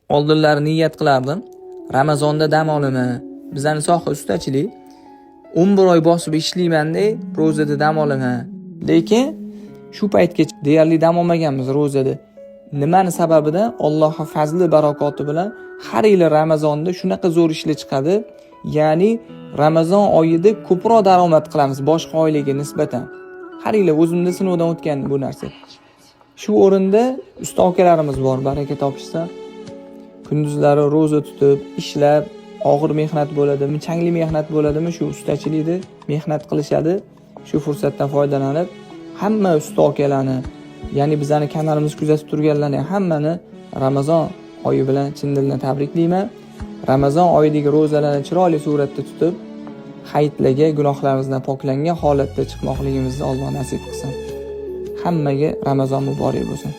oldinlari niyat qilardim. Ramazonda dam olaman. Bizning soha ustachilik. 11 oy bosib ishlayman-da, ro'zada dam olaman. Lekin shu paytgacha deyarli dam olmaganmiz ro'zada. Nimani sababidan? Allohning fazli barakoti bilan har yil Ramazonda shunaqa zo'r ishlar chiqadi. Ya'ni Ramazon oyida ko'proq daromad qilamiz boshqa oylarga nisbatan. Har yil o'zimda sinovdan o'tgan bu narsa. Shu o'rinda usta akalarimiz bor, baraka topishsa. Kunduzlari ro'za tutib, ishlab, og'ir mehnat bo'ladimi, changli mehnat bo'ladimi, shu ustachilikda mehnat qilishadi. Shu fursatdan foydalanib, hamma usta akalarni, ya'ni bizning kanalimizni kuzatib turganlarni hammani Ramazon oyi bilan chin dildan tabriklayman. Ramazon oyidagi ro'zalarni chiroyli suratda tutib, hayitlarga gunohlarimizdan poklangan holatda chiqmoqligimizni Alloh nasib qilsin. Hammaga Ramazon muborak bo'lsin.